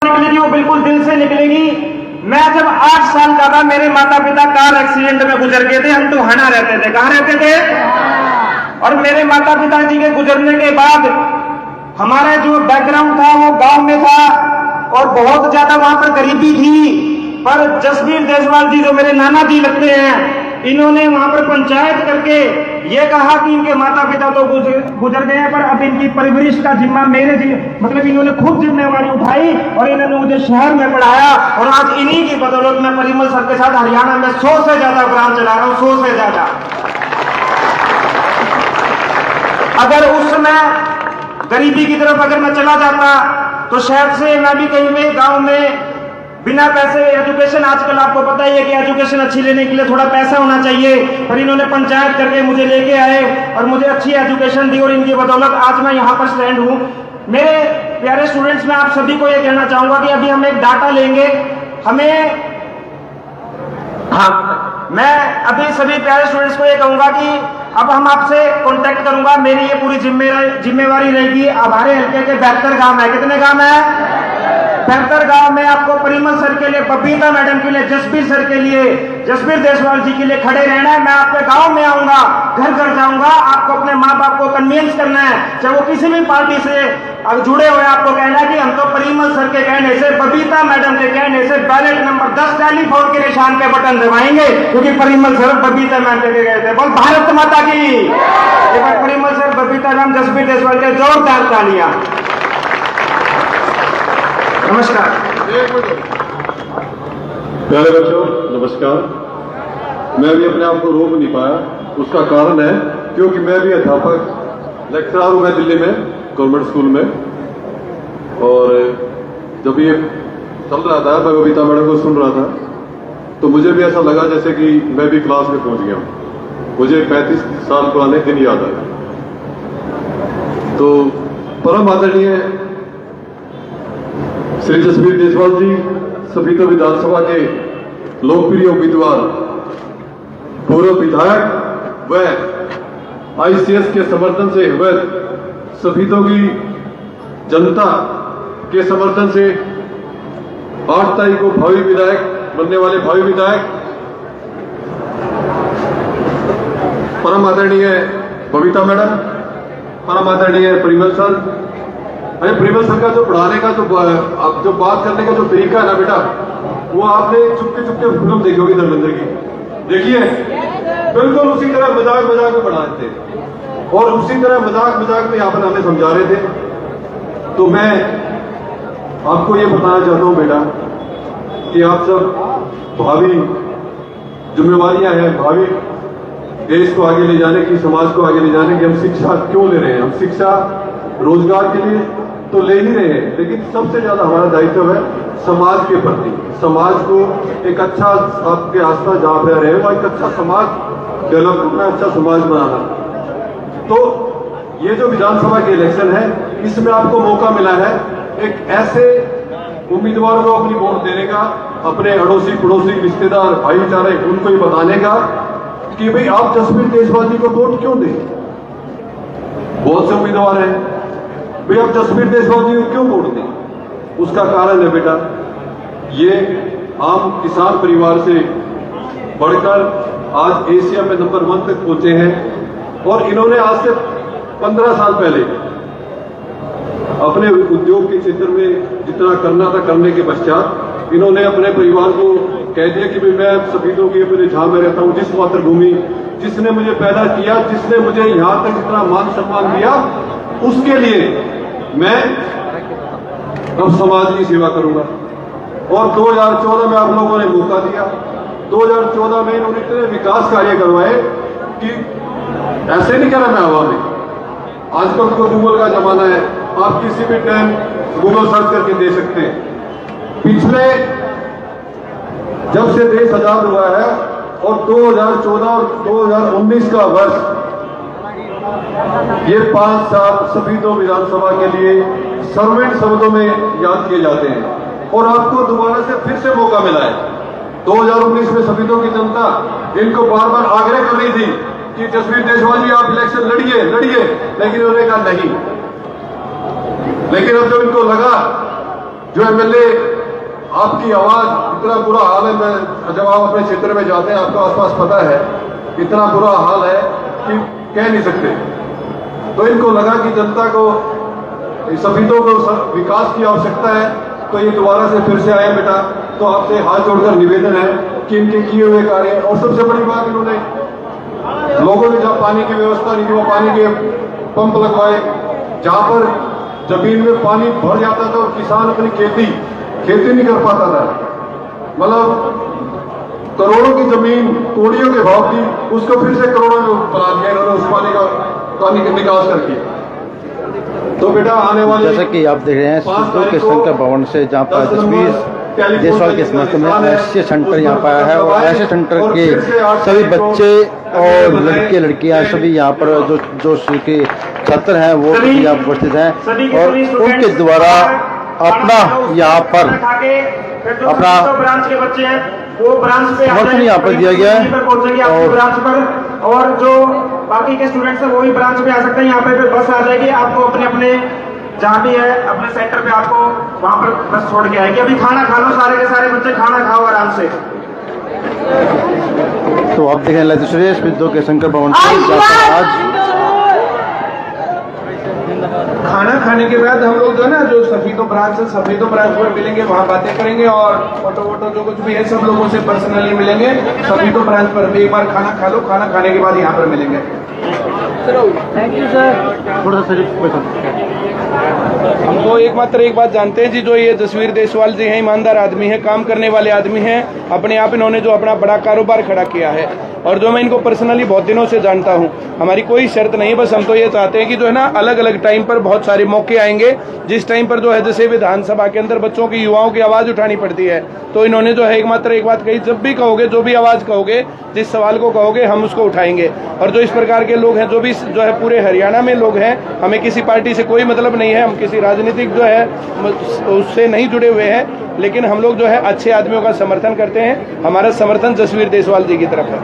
निकलेगी वो बिल्कुल दिल से निकलेगी। मैं जब 8 साल का था मेरे माता पिता कार एक्सीडेंट में गुजर गए थे। हम तो हना रहते थे। कहाँ रहते थे? और मेरे माता पिताजी के गुजरने के बाद हमारा जो बैकग्राउंड था वो गांव में था और बहुत ज्यादा वहां पर गरीबी थी। पर जसबीर देशवाल जी जो मेरे नाना जी लगते हैं, इन्होंने वहां पर पंचायत करके ये कहा कि इनके माता पिता तो गुजर गए हैं, पर अब इनकी परवरिश का जिम्मा मतलब इन्होंने खुद जिम्मेवारी उठाई और इन्होंने मुझे शहर में पढ़ाया। और आज इन्हीं की बदौलत मैं परिमल सर के साथ हरियाणा में 100 से ज्यादा ब्रांच चला रहा हूं, 100 से ज्यादा। अगर उस समय गरीबी की तरफ अगर मैं चला जाता तो शायद से मैं भी कहीं में गांव में बिना पैसे एजुकेशन, आजकल आपको पता ही है कि एजुकेशन अच्छी लेने के लिए थोड़ा पैसा होना चाहिए, पर इन्होंने पंचायत करके मुझे लेके आए और मुझे अच्छी एजुकेशन दी और इनकी बदौलत आज मैं यहाँ पर स्टैंड हूँ। मेरे प्यारे स्टूडेंट्स, मैं आप सभी को ये कहना चाहूंगा कि अभी हम एक डाटा लेंगे। मैं अभी सभी प्यारे स्टूडेंट्स को ये कहूंगा कि अब हम आपसे कांटेक्ट करूंगा। मेरी ये पूरी जिम्मेवारी रहेगी। हमारे हल्के के 72 गांव है। कितने गांव है? 72 गांव में आपको परिमल सर के लिए, बबीता मैडम के लिए, जसबीर सर के लिए, जसबीर देशवाल जी के लिए खड़े रहना है। मैं आपके गांव में आऊंगा, घर घर जाऊंगा, आपको अपने माँ बाप को कन्विंस करना है, चाहे वो किसी भी पार्टी से जुड़े हुए, आपको कहना है कि हम तो परिमल सर के कहने से, बबीता मैडम के कहने से बैलेट नंबर 10 टेलीफोन के निशान पे बटन दबाएंगे, क्योंकि परिमल सर बबीता मैम के गए थे। बोल भारत माता की। एक बार परिमल सर, बबीता मैम, जसबीर देशवाल के जोरदार तालियां। नमस्कार। प्यारे बच्चों, नमस्कार। मैं भी अपने आप को रोक नहीं पाया। उसका कारण है क्योंकि मैं भी अध्यापक लेक्चरर हूं, मैं दिल्ली में गवर्नमेंट स्कूल में। और जब ये चल रहा था, मैं बबीता मैडम को सुन रहा था, तो मुझे भी ऐसा लगा जैसे कि मैं भी क्लास में पहुंच गया हूं। मुझे 35 साल पुराने दिन याद आए। तो परम आदरणीय श्री जसबीर देशवाल जी, सभी तो विधानसभा के लोकप्रिय उम्मीदवार, पूर्व विधायक व आईसीएस के समर्थन से व सफीदों की जनता के समर्थन से 8 तारीख को भावी विधायक बनने वाले भावी विधायक परम आदरणीय बबीता मैडम, परम आदरणीय परिमल सर। अरे परिमल सर का जो पढ़ाने का जो बात करने का जो तरीका है ना बेटा, वो आपने चुपके चुपके फिल्म देखी होगी धर्मेंद्र की, देखिए, बिल्कुल उसी तरह मजाक मजाक में पढ़ाते थे और उसी तरह मजाक मजाक में यहाँ पर हमें समझा रहे थे। तो मैं आपको ये बताना चाहता हूँ बेटा कि आप सब भावी जिम्मेवारियां हैं, भावी देश को आगे ले जाने की, समाज को आगे ले जाने की। हम शिक्षा क्यों ले रहे हैं? हम शिक्षा रोजगार के लिए तो ले ही रहे हैं, लेकिन सबसे ज्यादा हमारा दायित्व है समाज के प्रति। समाज को एक अच्छा, आपके आस्था जहां पे रहेगा, एक अच्छा समाज डेवलप करना, अच्छा समाज बनाना। तो ये जो विधानसभा के इलेक्शन है, इसमें आपको मौका मिला है एक ऐसे उम्मीदवार को अपनी वोट देने का, अपने अड़ोसी पड़ोसी रिश्तेदार भाईचारे उनको ही बताने का कि भाई आप जसबीर देशवाल जी को वोट क्यों दें। बहुत से उम्मीदवार हैं, भाई आप जसबीर देशवाल जी को क्यों वोट दें? उसका कारण है बेटा, ये आम किसान परिवार से बढ़कर आज एशिया में नंबर 1 तक पहुंचे हैं। और इन्होंने आज से 15 साल पहले अपने उद्योग के क्षेत्र में जितना करना था करने के पश्चात इन्होंने अपने परिवार को कह दिया कि भाई मैं सफीदों की अपने जहां में रहता हूं, जिस मातृभूमि जिसने मुझे पैदा किया, जिसने मुझे यहां तक इतना मान सम्मान दिया, उसके लिए मैं अब समाज की सेवा करूंगा। और 2014 में आप लोगों ने मौका दिया। 2014 में इन्होंने इतने विकास कार्य करवाए कि ऐसे नहीं कह रहा मैं हवा में। आजकल तो गूगल का जमाना है, आप किसी भी टाइम गूगल सर्च करके दे सकते हैं। पिछले जब से देश आजाद हुआ है और 2014 और 2019 का वर्ष, ये 5 साल सफीदों विधानसभा के लिए सर्वेंट शब्दों में याद किए जाते हैं। और आपको दोबारा से फिर से मौका मिला है। 2019 में सफीदों की जनता इनको बार बार आग्रह कर रही थी कि जसबीर देशवाल जी आप इलेक्शन लड़िए, लेकिन उन्होंने कहा नहीं। लेकिन अब जब इनको लगा जो एमएलए आपकी आवाज, इतना बुरा हाल है, मैं जब आप अपने क्षेत्र में जाते हैं आपको आसपास पता है इतना बुरा हाल है कि कह नहीं सकते। तो इनको लगा कि जनता को, सफीदों को विकास की आवश्यकता है, तो ये दोबारा से फिर से आए बेटा। तो आपसे हाथ जोड़कर निवेदन है कि इनके किए हुए कार्य, और सबसे बड़ी बात इन्होंने लोगों ने जहाँ पानी की व्यवस्था नहीं थी वो पानी के पंप लगवाए, जहां पर जमीन में पानी भर जाता था और किसान अपनी खेती नहीं कर पाता था। मतलब करोड़ों की जमीन कोड़ियों के भाव थी, उसको फिर से करोड़ों में बना दिया इन्होंने, उस पानी का निकास करके। तो बेटा आने वाले, जैसा कि आप देख रहे हैं सिद्धू के शंकर भवन से, जहाँ पर जसवीर देसवाल के समर्थन में ऐसे सेंटर यहाँ पर आया है, और ऐसे सेंटर के सभी बच्चे और लड़के लड़कियां सभी यहाँ पर जो के छात्र हैं वो भी यहाँ उपस्थित हैं, और उनके द्वारा अपना यहाँ पर अपना ब्रांच के बच्चे हैं वो ब्रांच पे समर्थन यहाँ पर दिया गया है, और ब्रांच पर, और जो बाकी के स्टूडेंट्स हैं वो भी ब्रांच पे आ सकते हैं। यहाँ पे बस आ जाएगी, आपको अपने अपने जहाँ भी है अपने सेंटर पे आपको वहाँ पर बस छोड़ के आएगी। अभी खाना खा लो, सारे के सारे बच्चे खाना खाओ आराम से। तो आप देखें लज्जश्री सिद्धू के शंकर भवन से, जहाँ पर आज खाना खाने के बाद हम लोग जो है ना, जो सफीदो ब्रांच है, सफीदो ब्रांच पर मिलेंगे, वहाँ बातें करेंगे, और फोटो वोटो जो कुछ भी है सब लोगों से पर्सनली मिलेंगे। सफीदो ब्रांच पर भी एक बार खाना खा लो, खाना खाने के बाद यहाँ पर मिलेंगे। Thank you sir. थोड़ा सा हमको एकमात्र एक बात जानते हैं जी, जो ये जसवीर देसवाल जी हैं, ईमानदार आदमी है, काम करने वाले आदमी हैं, अपने आप इन्होंने जो अपना बड़ा कारोबार खड़ा किया है, और जो मैं इनको पर्सनली बहुत दिनों से जानता हूं। हमारी कोई शर्त नहीं, बस हम तो ये चाहते हैं कि जो है ना अलग अलग टाइम पर बहुत सारे मौके आएंगे, जिस टाइम पर जो है जैसे विधानसभा के अंदर बच्चों की, युवाओं की आवाज उठानी पड़ती है, तो इन्होंने जो है एकमात्र एक बात कही, जब भी कहोगे, जो भी आवाज कहोगे, जिस सवाल को कहोगे हम उसको उठाएंगे। और जो इस प्रकार के लोग हैं, जो भी जो है पूरे हरियाणा में लोग हैं, हमें किसी पार्टी से कोई मतलब नहीं है, हम किसी राजनीतिक जो है उससे नहीं जुड़े हुए हैं, लेकिन हम लोग जो है अच्छे आदमियों का समर्थन करते हैं। हमारा समर्थन जसवीर देसवाल जी की तरफ है।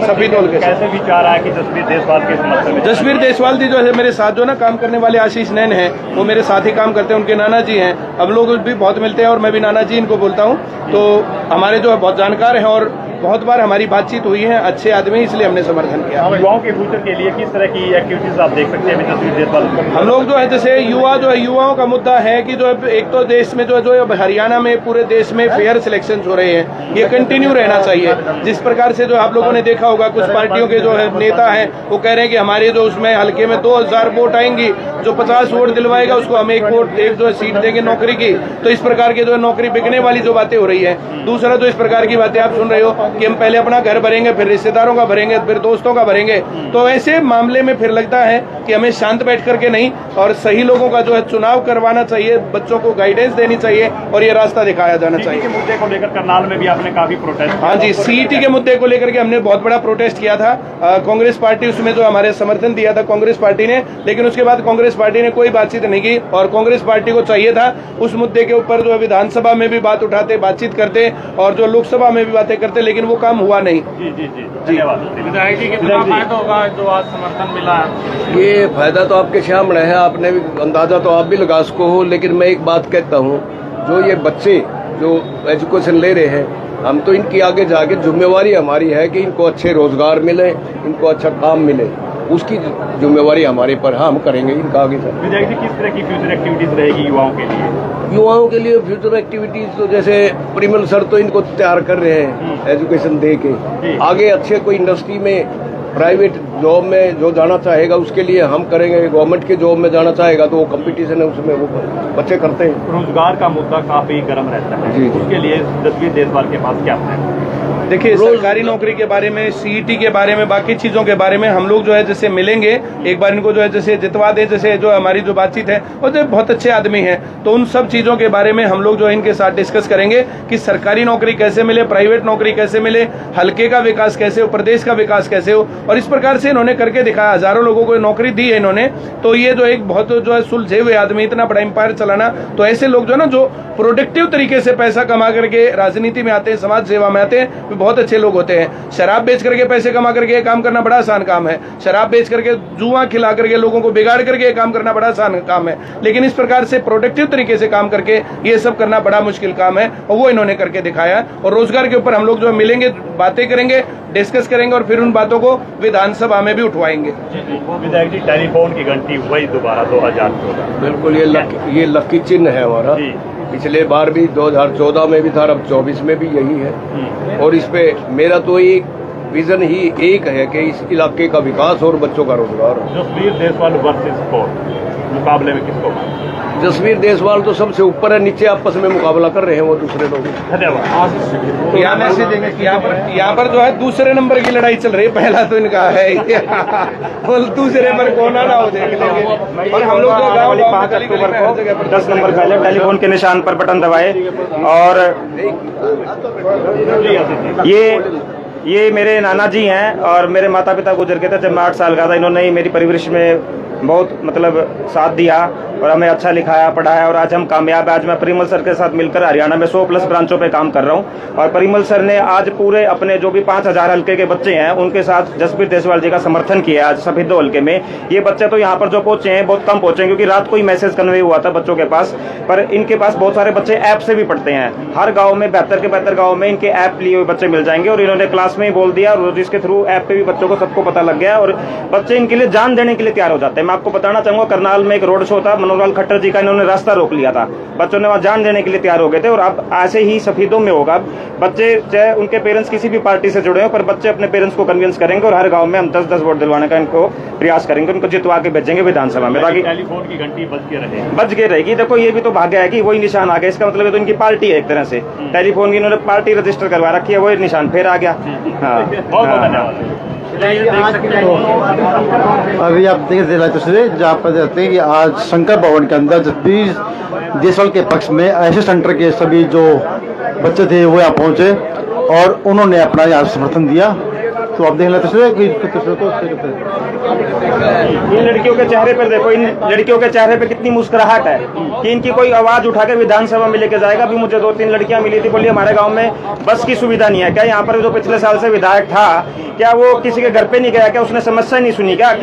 सभी दल के कैसे विचार आया कि जसवीर देसवाल के समर्थन में? जसवीर देसवाल जी जो है मेरे साथ जो ना काम करने वाले आशीष नैन हैं, वो मेरे साथ ही काम करते हैं, उनके नाना जी हैं। हम लोग भी बहुत मिलते हैं और मैं भी नाना जी इनको बोलता हूँ, तो हमारे जो है बहुत जानकार हैं और बहुत बार हमारी बातचीत हुई है, अच्छे आदमी, इसलिए हमने समर्थन किया। युवाओं के फ्यूचर के लिए किस तरह की एक्टिविटीज आप देख सकते हैं जसवीर देसवाल? हम लोग जो है जैसे युवा जो है, युवाओं का मुद्दा है कि जो एक तो देश में जो हरियाणा में पूरे देश में फेयर सिलेक्शन हो रहे हैं, ये कंटिन्यू रहना चाहिए। जिस प्रकार से जो आप लोगों ने देखा होगा, कुछ पार्टियों के जो है नेता हैं वो कह रहे हैं कि हमारे जो उसमें हल्के में 2000 वोट आएंगी, जो 50 वोट दिलवाएगा उसको हम एक वोट, एक जो है सीट देंगे नौकरी की। तो इस प्रकार की जो है नौकरी बिकने वाली जो बातें हो रही है। दूसरा जो इस प्रकार की बातें आप सुन रहे हो कि हम पहले अपना घर भरेंगे, फिर रिश्तेदारों का भरेंगे, फिर दोस्तों का भरेंगे, तो ऐसे मामले में फिर लगता है कि हमें शांत बैठ करके नहीं, और सही लोगों का जो है चुनाव करवाना चाहिए, बच्चों को गाइडेंस देनी चाहिए और ये रास्ता दिखाया जाना चाहिए। के मुद्दे को लेकर करनाल में भी आपने काफी प्रोटेस्ट? हाँ जी, सीईटी के मुद्दे को लेकर के हमने बहुत बड़ा प्रोटेस्ट किया था। कांग्रेस पार्टी उसमें जो हमारे समर्थन दिया था कांग्रेस पार्टी ने, लेकिन उसके बाद कांग्रेस पार्टी ने कोई बातचीत नहीं की, और कांग्रेस पार्टी को चाहिए था उस मुद्दे के ऊपर जो है विधानसभा में भी बात उठाते, बातचीत करते, और जो लोकसभा में भी बातें करते, लेकिन वो काम हुआ नहीं। जी जी जी, धन्यवाद। विधायक जी कितना फायदा होगा जो आज समर्थन मिला? ये फायदा तो आपके सामने है, आपने भी अंदाजा तो आप भी लगा सको हो, लेकिन मैं एक बात कहता हूँ, जो ये बच्चे जो एजुकेशन ले रहे हैं, हम तो इनकी आगे जाके जिम्मेवारी हमारी है कि इनको अच्छे रोजगार मिले, इनको अच्छा काम मिले, उसकी जिम्मेवारी हमारे पर, हम करेंगे इनका आगे जाके। विधायक जी किस तरह की फ्यूचर एक्टिविटीज रहेगी युवाओं के लिए? युवाओं के लिए फ्यूचर एक्टिविटीज तो जैसे प्रिमल सर तो इनको तैयार कर रहे हैं एजुकेशन दे के, आगे अच्छे कोई इंडस्ट्री में, प्राइवेट जॉब में जो जाना चाहेगा उसके लिए हम करेंगे। गवर्नमेंट के जॉब में जाना चाहेगा तो वो कंपटीशन है, उसमें वो बच्चे करते हैं। रोजगार का मुद्दा काफी गर्म रहता है जी। उसके लिए जसवीर देसवाल के पास क्या प्लान है? देखिए, सरकारी नौकरी के बारे में, सीईटी के बारे में, बाकी चीजों के बारे में हम लोग जो है जैसे मिलेंगे, एक बार इनको जो है जैसे जितवा दे, जैसे जो हमारी जो बातचीत है, और जो बहुत अच्छे आदमी हैं, तो उन सब चीजों के बारे में हम लोग जो है इनके साथ डिस्कस करेंगे कि सरकारी नौकरी कैसे मिले, प्राइवेट नौकरी कैसे मिले, हल्के का विकास कैसे हो, प्रदेश का विकास कैसे हो, और इस प्रकार से इन्होंने करके दिखाया। हजारों लोगों को नौकरी दी है इन्होंने, तो ये जो एक बहुत जो है सुलझे हुए आदमी, इतना बड़ा एम्पायर चलाना, तो ऐसे लोग जो है ना, जो प्रोडक्टिव तरीके से पैसा कमा करके राजनीति में आते हैं, समाज सेवा में आते हैं, बीजेपी बहुत अच्छे लोग होते हैं। शराब बेच करके पैसे कमा करके ये काम करना बड़ा आसान काम है। शराब बेच करके, जुआ खिला करके, लोगों को बिगाड़ करके ये काम करना बड़ा आसान काम है। लेकिन इस प्रकार से प्रोडक्टिव तरीके से काम करके ये सब करना बड़ा मुश्किल काम है, और वो इन्होंने करके दिखाया। और रोजगार के ऊपर हम लोग जो मिलेंगे, बातें करेंगे, डिस्कस करेंगे, और फिर उन बातों को विधानसभा में भी उठवाएंगे। विधायक जी, टेलीफोन की घंटी वही दोबारा 2014। बिल्कुल, ये लकी चिन्ह है हमारा। पिछले बार भी 2014 में भी था, अब 24 में भी यही है। और इस पे मेरा तो एक विजन ही एक है कि इस इलाके का विकास और बच्चों का रोजगार। जसवीर देसवाल वर्सेस कौन, मुकाबले में किसको? जसवीर देसवाल तो सबसे ऊपर है, नीचे आपस में मुकाबला कर रहे हैं वो दूसरे लोग। धन्यवाद। यहाँ मैसेज देंगे कि यहाँ पर जो है दूसरे नंबर की लड़ाई चल रही है। पहला तो इनका है वो दूसरे पर कौन आना हो देख लेंगे। और हम लोग जो गाँव 5 अक्टूबर को 10 नंबर पहले टेलीफोन के निशान पर बटन दबाए। और ये मेरे नाना जी हैं, और मेरे माता पिता गुजर गए थे जब मैं 8 साल का था। इन्होंने ही मेरी परवरिश में बहुत मतलब साथ दिया और हमें अच्छा लिखाया, पढ़ाया, और आज हम कामयाब है। आज मैं परिमल सर के साथ मिलकर हरियाणा में 100+ ब्रांचों पे काम कर रहा हूं, और परिमल सर ने आज पूरे अपने जो भी 5000 हल्के के बच्चे हैं उनके साथ जसबीर देसवाल जी का समर्थन किया। आज सफेदो हल्के में ये बच्चे तो यहाँ पर जो पहुंचे हैं बहुत कम पहुंचे, क्योंकि रात को ही मैसेज कन्वे हुआ था बच्चों के पास। पर इनके पास बहुत सारे बच्चे ऐप से भी पढ़ते हैं। हर गाँव में 72 के 72 गाँव में इनके ऐप लिए हुए बच्चे मिल जाएंगे, और इन्होंने क्लास में ही बोल दिया, और जिसके थ्रू ऐप पे भी बच्चों को सबको पता लग गया, और बच्चे इनके लिए जान देने के लिए तैयार हो जाते हैं। मैं आपको बताना चाहूंगा, करनाल में एक रोड शो था, मनोहर लाल खट्टर जी का, इन्होंने रास्ता रोक लिया था। बच्चों ने वहां जान देने के लिए तैयार हो गए थे। और अब ऐसे ही सफेदों में होगा, बच्चे चाहे उनके पेरेंट्स किसी भी पार्टी से जुड़े हो, पर बच्चे अपने पेरेंट्स को कन्विंस करेंगे, और हर गांव में हम 10-10 वोट दिलवाने का इनको प्रयास करेंगे, उनको जितवा के भेजेंगे विधानसभा में, ताकि टेलीफोन की घंटी बच के रहेगी। देखो ये भी तो भाग्य है कि वही निशान आ गया, इसका मतलब तो इनकी पार्टी है एक तरह से। टेलीफोन की इन्होंने पार्टी रजिस्टर करवा रखी है, वही निशान फिर आ गया। हाँ, बहुत धन्यवाद। अभी आप देख जिला तस्वीरें जहाँ पर देखते हैं कि आज शंकर भवन के अंदर जसबीर देसवाल के पक्ष में ऐसे सेंटर के सभी जो बच्चे थे वो यहाँ पहुंचे और उन्होंने अपना यहाँ समर्थन दिया। तो आप देख लें तस्वीरें इन लड़कियों के चेहरे पर देखो, इन लड़कियों के चेहरे पे कितनी मुस्कुराहट है कि इनकी कोई आवाज उठा के विधानसभा में लेके जाएगा। अभी मुझे 2-3 लड़कियां मिली थी, बोली हमारे गांव में बस की सुविधा नहीं है। क्या यहाँ पर जो पिछले साल से विधायक था, क्या वो किसी के घर पे नहीं गया? क्या उसने समस्या नहीं सुनी? क्या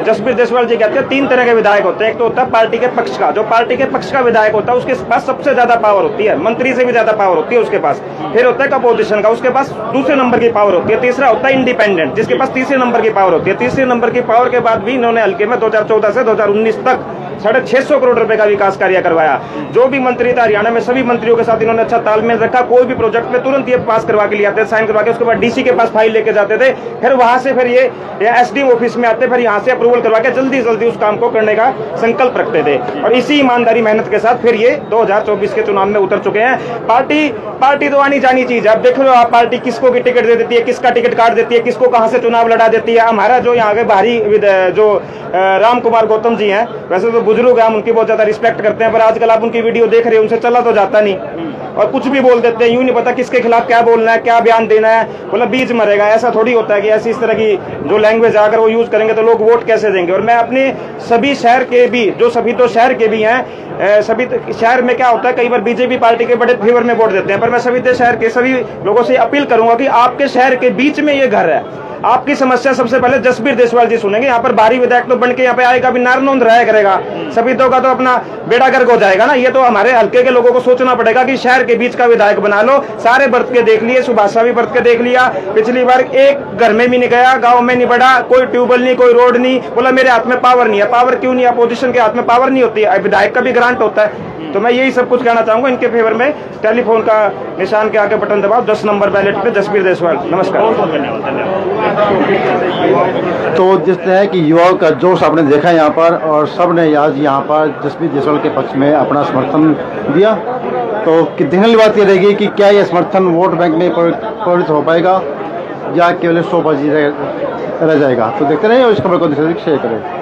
जसबीर देसवाल जी कहते हैं 3 तरह के विधायक होते हैं। एक तो होता है पार्टी के पक्ष का, जो पार्टी के पक्ष का विधायक होता है उसके पास सबसे ज्यादा पावर होती है, मंत्री से भी ज्यादा पावर होती है उसके पास। फिर होता है अपोजिशन का, उसके पास दूसरे नंबर की पावर होती है। तीसरा होता है इंडिपेंडेंट, जिसके पास तीसरे नंबर की पावर होती है। तीसरे नंबर की पावर के बाद भी इन्होंने हल्के में 2014 से 2019 तक 650 करोड़ रुपए का विकास कार्य करवाया। जो भी मंत्री था हरियाणा में, सभी मंत्रियों के साथ इन्होंने अच्छा तालमेल रखा। कोई भी प्रोजेक्ट में तुरंत ये पास करवा के ले आते, साइन करवा के, उसके बाद डीसी के पास फाइल लेके जाते थे, फिर वहां से फिर ये एसडीएम ऑफिस में आते, फिर यहाँ से अप्रूवल करवा के जल्दी जल्दी उस काम को करने का संकल्प रखते थे। और इसी ईमानदारी मेहनत के साथ फिर ये 2024 के चुनाव में उतर चुके हैं। पार्टी तो आनी जानी चीज है। अब देख लो आप, पार्टी किसको की टिकट दे देती है, किसका टिकट काट देती है, किसको कहां से चुनाव लड़ा देती है। हमारा जो यहाँ के बाहरी जो राम कुमार गौतम जी हैं, वैसे तो बुजुर्ग हैं, हम उनकी बहुत ज्यादा रिस्पेक्ट करते हैं, पर आजकल आप उनकी वीडियो देख रहे हैं, उनसे चला तो जाता नहीं, और कुछ भी बोल देते हैं। यूं नहीं पता किसके खिलाफ क्या बोलना है, क्या बयान देना है, बोला बीच मरेगा। ऐसा थोड़ी होता है कि ऐसी इस तरह की जो लैंग्वेज अगर वो यूज करेंगे तो लोग वोट कैसे देंगे। और मैं अपने सभी शहर के भी, जो सभी तो शहर के भी हैं, सभी शहर में क्या होता है, कई बार बीजेपी पार्टी के बड़े फेवर में वोट देते हैं, पर मैं सभी शहर के सभी लोगों से अपील करूंगा कि आपके शहर के बीच में ये घर है, आपकी समस्या सबसे पहले जसबीर देसवाल जी सुनेंगे। यहाँ पर बाहरी विधायक तो बन के यहाँ पे आएगा, भी नारनौंद रहा करेगा, सभी तो का तो अपना बेड़ा गर्क हो जाएगा ना। ये तो हमारे हल्के के लोगों को सोचना पड़ेगा कि शहर के बीच का विधायक बना लो। सारे बरत के देख लिए, सुभाषा भी बरत के देख लिया, पिछली बार एक घर में भी नहीं गया, गाँव में नहीं बढ़ा, कोई ट्यूबवेल नहीं, कोई रोड नहीं, बोला मेरे हाथ में पावर नहीं है। पावर क्यों नहीं है? अपोजिशन के हाथ में पावर नहीं होती है, विधायक का भी ग्रांट होता है। तो मैं यही सब कुछ कहना चाहूंगा इनके फेवर में। टेलीफोन का निशान के आगे बटन दबाओ, 10 नंबर बैलेट पे जसबीर देसवाल। नमस्कार। तो जिस तरह की युवाओं का जोश आपने देखा यहाँ पर, और सब ने आज यहाँ पर जसबीर देसवाल के पक्ष में अपना समर्थन दिया। तो देखने वाली बात ये रहेगी कि क्या यह समर्थन वोट बैंक में परिणत हो पाएगा या केवल शोबाजी रह जाएगा। तो देखते रहिए और इस खबर को शेयर करें।